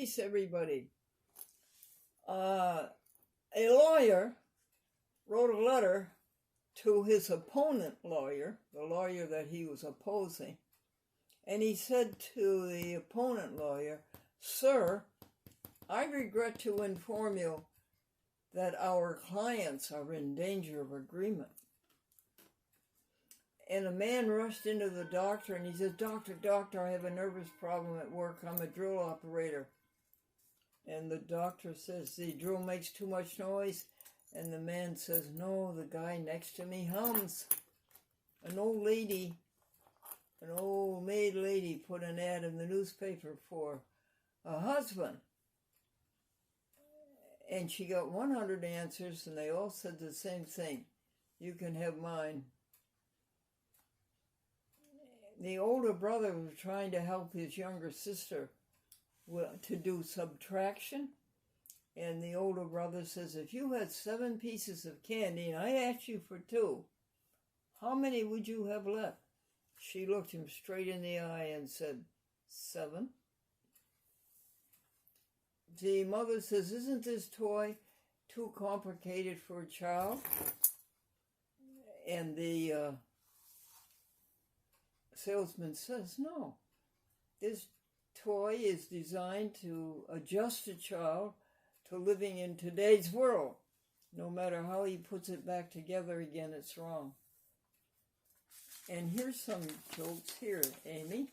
Peace, everybody. A lawyer wrote a letter to his opponent lawyer, the lawyer that he was opposing, and he said to the opponent lawyer, "Sir, I regret to inform you that our clients are in danger of agreement." And a man rushed into the doctor and he says, Doctor, I have a nervous problem at work. I'm a drill operator." And the doctor says, "The drill makes too much noise." And the man says, "No, the guy next to me hums." An old maid lady put an ad in the newspaper for a husband. And she got 100 answers and they all said the same thing: "You can have mine." The older brother was trying to help his younger sister to do subtraction. And the older brother says, "If you had 7 pieces of candy and I asked you for 2, how many would you have left?" She looked him straight in the eye and said, 7. The mother says, "Isn't this toy too complicated for a child?" And the salesman says, "No, this toy is designed to adjust a child to living in today's world. No matter how he puts it back together again, it's wrong." And here's some jokes here, Amy.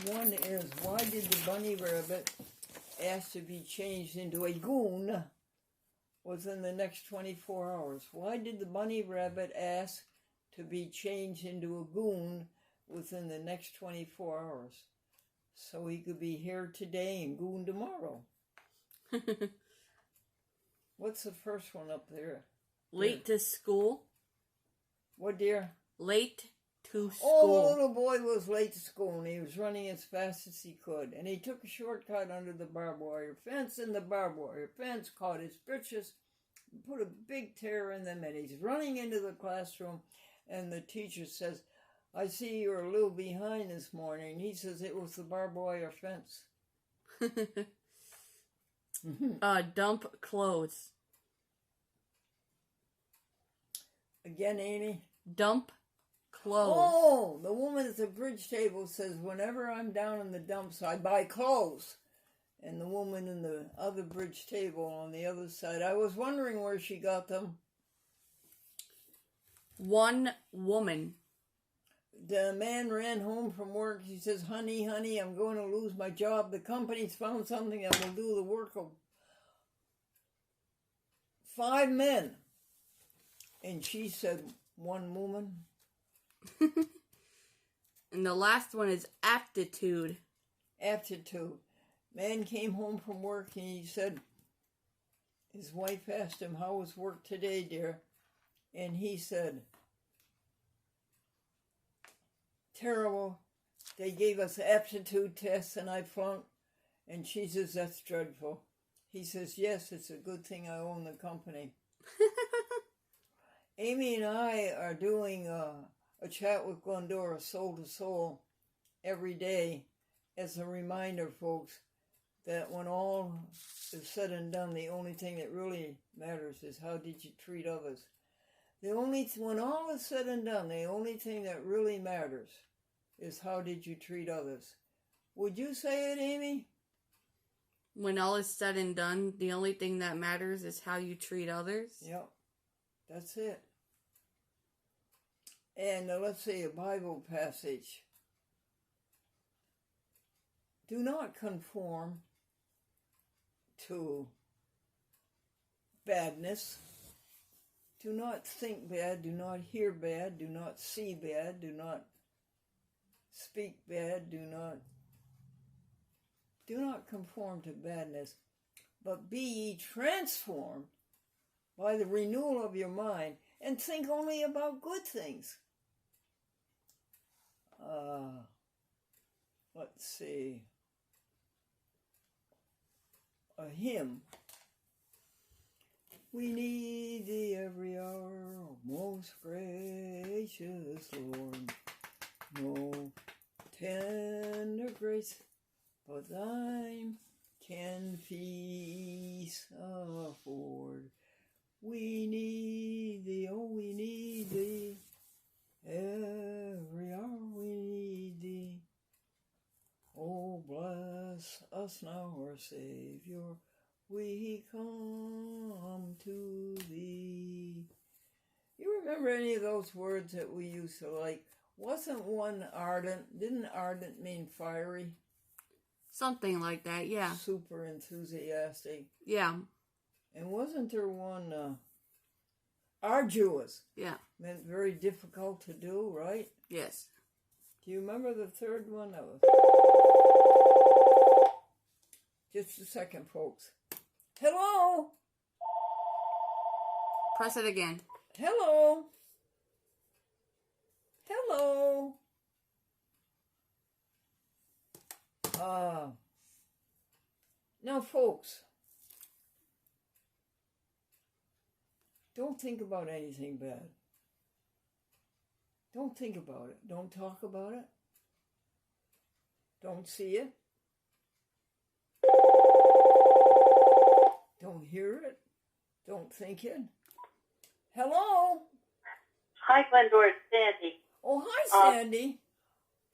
One is, why did the bunny rabbit ask to be changed into a goon within the next 24 hours? Why did the bunny rabbit ask to be changed into a goon within the next 24 hours? So he could be here today and goon tomorrow. What's the first one up there? Late to school. What, dear? Late to school. Oh, the little boy was late to school and he was running as fast as he could. And he took a shortcut under the barbed wire fence, and the barbed wire fence caught his britches, put a big tear in them, and he's running into the classroom. And the teacher says, "I see you're a little behind this morning." He says, "It was the barbed wire fence." Dump clothes. Again, Amy? Dump clothes. Oh, the woman at the bridge table says, "Whenever I'm down in the dumps, I buy clothes." And the woman in the other bridge table on the other side, "I was wondering where she got them." One woman. The man ran home from work. He says, honey, I'm going to lose my job. The company's found something that will do the work of 5 men." And she said, "One woman." And the last one is aptitude. Aptitude. Man came home from work and he said, his wife asked him, "How was work today, dear?" And he said, "Terrible. They gave us aptitude tests and I flunked." And she says, "That's dreadful." He says, "Yes, it's a good thing I own the company." Amy and I are doing a chat with Glendora, Soul to Soul, every day as a reminder, folks, that when all is said and done, the only thing that really matters is how did you treat others. When all is said and done, the only thing that really matters is how did you treat others. Would you say it, Amy? When all is said and done, the only thing that matters is how you treat others? Yep, that's it. And let's say a Bible passage. Do not conform to badness. Do not think bad, do not hear bad, do not see bad, do not speak bad, do not conform to badness, but be ye transformed by the renewal of your mind, and think only about good things. Let's see. A hymn. We need thee every hour, most gracious Lord. No tender grace, but thine can peace afford. We need thee, oh, we need thee. Every hour we need thee. Oh, bless us now, our Savior. We come to thee. You remember any of those words that we used to like? Wasn't one ardent? Didn't ardent mean fiery? Something like that, yeah. Super enthusiastic. Yeah. And wasn't there one arduous? Yeah. Meant very difficult to do, right? Yes. Do you remember the third one? That was... Just a second, folks. Hello? Press it again. Hello? Hello? Now, folks, don't think about anything bad. Don't think about it. Don't talk about it. Don't see it. Don't hear it. Don't think it. Hello? Hi, Glendora. It's Sandy. Oh, hi, Sandy.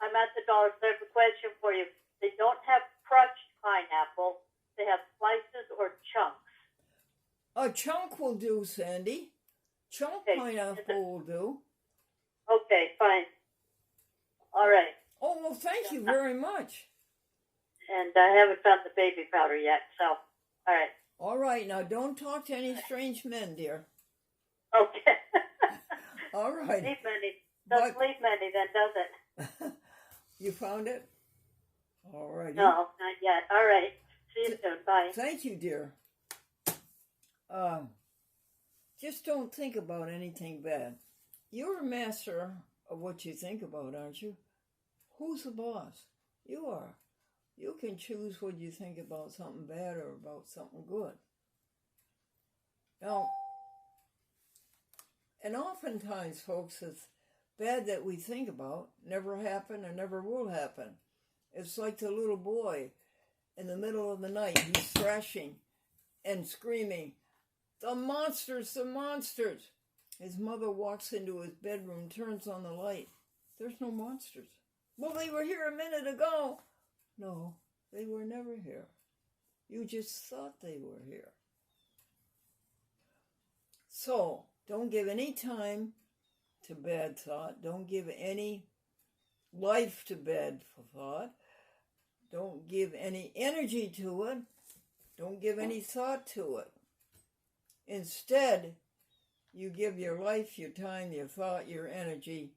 I'm at the Dollar Store. I have a question for you. They don't have crushed pineapple. They have slices or chunks. A chunk will do, Sandy. Chunk Okay. pineapple will do. Okay, fine. All right. Oh, well, thank you very much. And I haven't found the baby powder yet, so, all right. All right, now don't talk to any strange men, dear. Okay. All right. Leave many. Doesn't But- leave many then, does it? You found it? All right. No, not yet. All right. See you soon. Bye. Thank you, dear. Just don't think about anything bad. You're a master of what you think about, aren't you? Who's the boss? You are. You can choose what you think about something bad or about something good. Now, and oftentimes, folks, it's bad that we think about never happened or never will happen. It's like the little boy in the middle of the night. He's thrashing and screaming, "The monsters, the monsters!" His mother walks into his bedroom, turns on the light. There's no monsters. Well, they were here a minute ago. No, they were never here. You just thought they were here. So, don't give any time to bad thought. Don't give any life to bad thought. Don't give any energy to it. Don't give any thought to it. Instead, you give your life, your time, your thought, your energy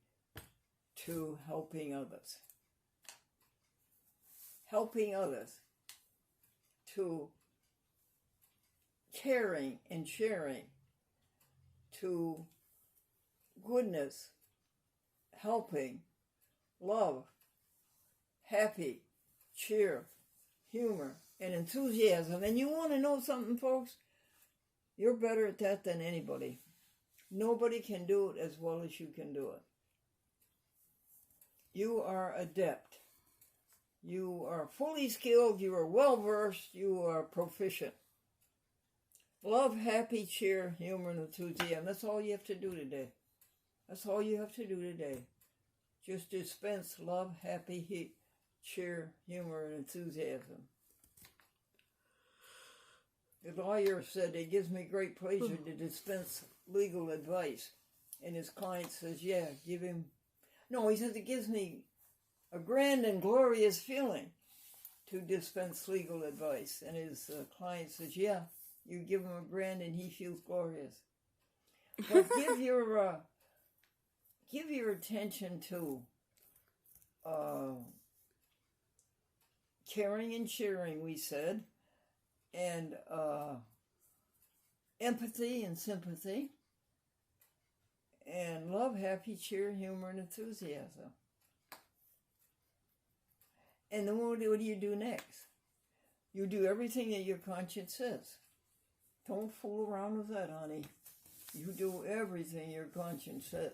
to helping others. Helping others. To caring and sharing. To goodness, helping, love, happy, cheer, humor, and enthusiasm. And you want to know something, folks? You're better at that than anybody. Nobody can do it as well as you can do it. You are adept. You are fully skilled. You are well-versed. You are proficient. Love, happy, cheer, humor, and enthusiasm. That's all you have to do today. That's all you have to do today. Just dispense love, happy, cheer, humor, and enthusiasm. The lawyer said, "It gives me great pleasure to dispense legal advice." And his client says, "Yeah, give him..." No, he says, "It gives me a grand and glorious feeling to dispense legal advice." And his client says, "Yeah, you give him a grand and he feels glorious." But give your attention to caring and sharing, we said, and empathy and sympathy, and love, happy, cheer, humor, and enthusiasm. And then what do you do next? You do everything that your conscience says. Don't fool around with that, honey. You do everything your conscience says.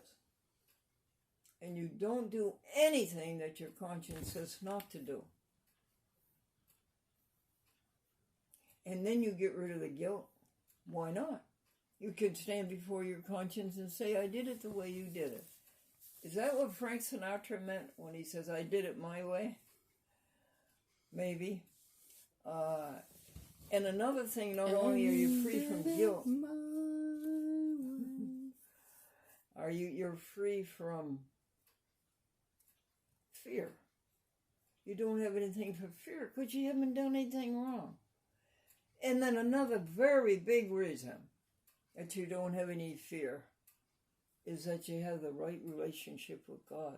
and you don't do anything that your conscience says not to do. And then you get rid of the guilt. Why not? You can stand before your conscience and say, I did it the way you did it. Is that what Frank Sinatra meant when he says, I did it my way? Maybe. And another thing, not only are you free from guilt, you're free from fear. You don't have anything for fear because you haven't done anything wrong. And then another very big reason that you don't have any fear is that you have the right relationship with God.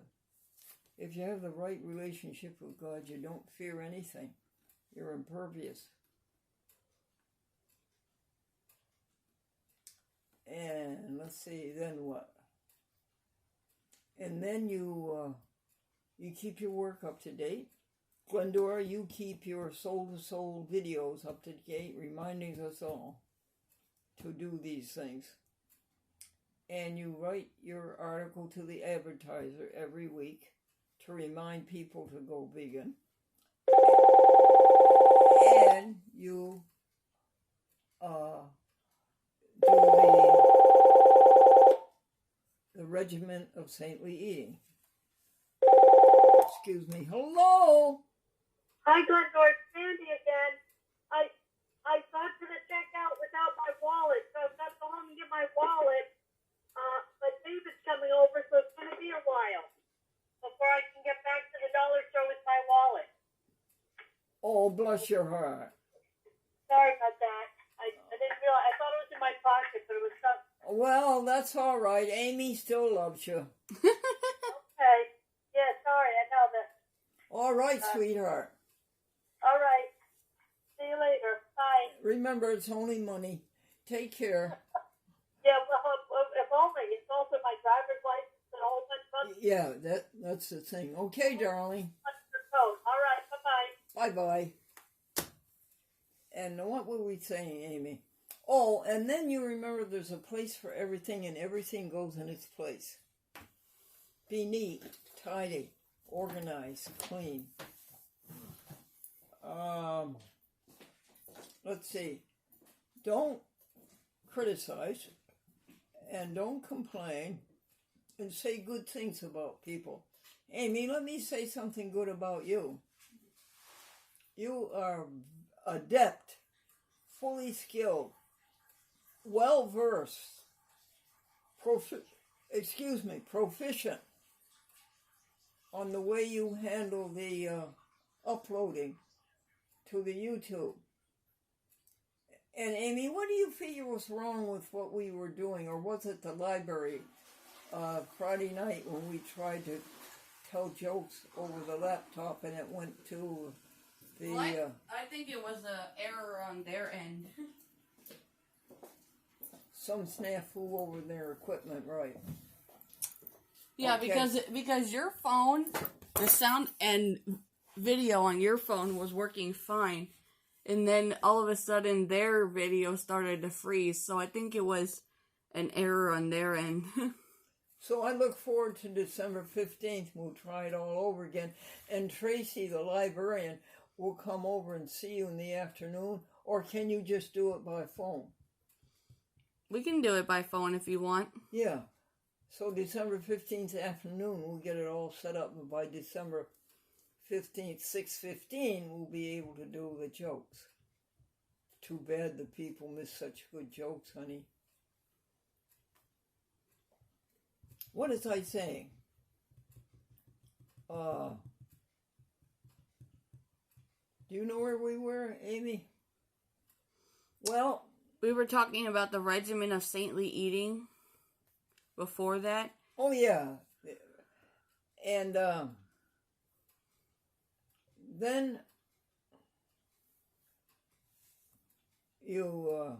If you have the right relationship with God, you don't fear anything. You're impervious. And let's see, then what? And then you keep your work up to date. Glendora, you keep your soul-to-soul videos up to date, reminding us all to do these things. And you write your article to the Advertiser every week to remind people to go vegan. And you do the regimen of saintly eating. Excuse me. Hello? Hi, Glendora. It's Sandy again. I got to the checkout without my wallet, so I've got to go home and get my wallet. But David's coming over, so it's going to be a while before I can get back to the dollar store with my wallet. Oh, bless your heart. Sorry about that. I didn't realize. I thought it was in my pocket, but it was something. Well, that's all right. Amy still loves you. Okay. Yeah, sorry. I know that. All right, sweetheart. All right. See you later. Bye. Remember, it's only money. Take care. Yeah, well, if only. It's also my driver's license and a whole bunch of other Yeah, that's the thing. Okay, darling. code. All right. Bye-bye. Bye-bye. And what were we saying, Amy? Oh, and then you remember there's a place for everything, and everything goes in its place. Be neat, tidy, organized, clean. Let's see. Don't criticize and don't complain and say good things about people. Amy, let me say something good about you. You are adept, fully skilled, well-versed, proficient on the way you handle the uploading to the YouTube. And Amy, what do you feel was wrong with what we were doing, or was it the library Friday night when we tried to tell jokes over the laptop and it went to the... I think it was an error on their end. some snafu over their equipment, right? Yeah, Okay. because your phone, the sound and video on your phone was working fine. And then all of a sudden their video started to freeze. So I think it was an error on their end. So I look forward to December 15th. We'll try it all over again. And Tracy, the librarian, will come over and see you in the afternoon. Or can you just do it by phone? We can do it by phone if you want. Yeah. So December 15th afternoon, we'll get it all set up. And by December 15th, 6:15, we'll be able to do the jokes. Too bad the people miss such good jokes, honey. What is I saying? Do you know where we were, Amy? Well, We were talking about the regimen of saintly eating before that. oh yeah. And then you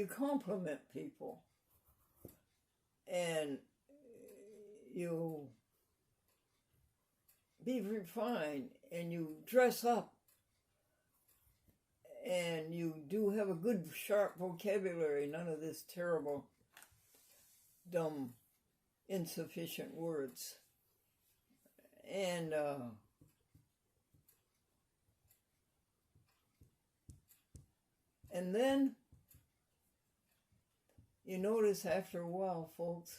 compliment people. And you be refined and you dress up and you do have a good sharp vocabulary, none of this terrible dumb insufficient words. And then you notice after a while, folks,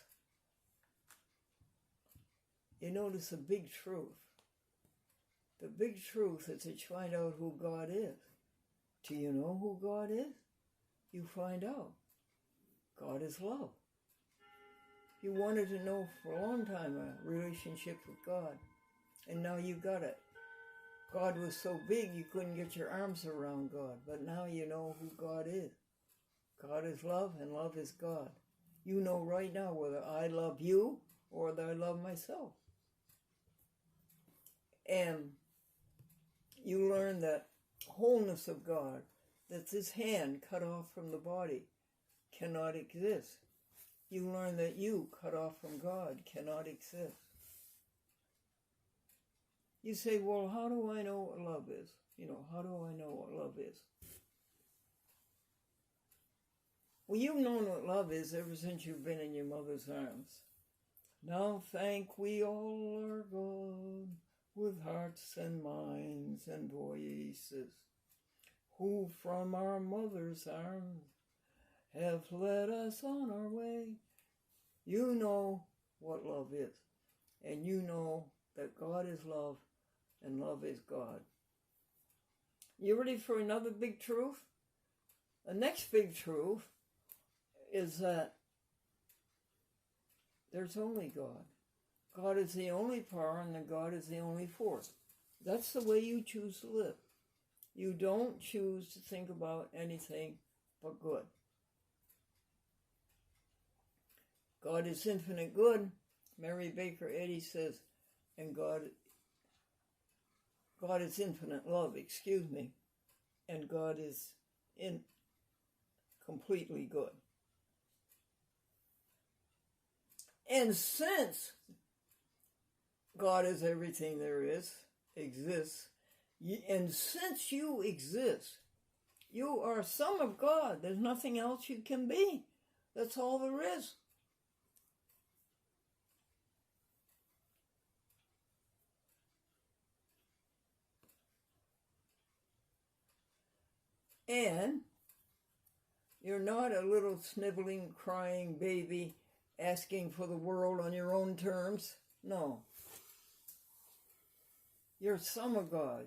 you notice a big truth. The big truth is that you find out who God is. Do you know who God is? You find out. God is love. You wanted to know for a long time a relationship with God, and now you got it. God was so big you couldn't get your arms around God, but now you know who God is. God is love, and love is God. You know right now whether I love you or whether I love myself. And you learn that wholeness of God, that this hand cut off from the body cannot exist. You learn that you cut off from God cannot exist. You say, well, how do I know what love is? How do I know what love is? Well, you've known what love is ever since you've been in your mother's arms. Now thank we all our God with hearts and minds and voices, who from our mother's arms have led us on our way. You know what love is, and you know that God is love, and love is God. You ready for another big truth? The next big truth is that there's only God. God is the only power, and that God is the only force. That's the way you choose to live. You don't choose to think about anything but good. God is infinite good. Mary Baker Eddy says, and God is infinite love, and God is completely good. And since God is everything there is, exists, and since you exist, you are some of God. There's nothing else you can be. That's all there is. And you're not a little sniveling, crying baby asking for the world on your own terms. No. You're some of God.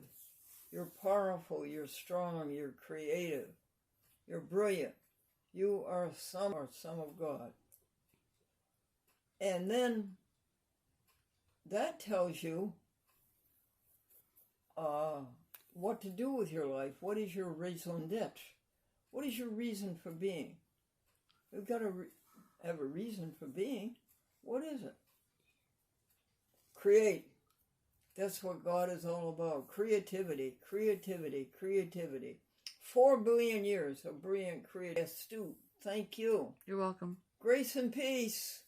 You're powerful, you're strong, you're creative, you're brilliant. You are some of God. And then that tells you what to do with your life. What is your raison d'etre? What is your reason for being? You've got to have a reason for being. What is it? Create. That's what God is all about. Creativity, creativity, creativity. 4 billion years of brilliant, creative, astute. Thank you. You're welcome. Grace and peace.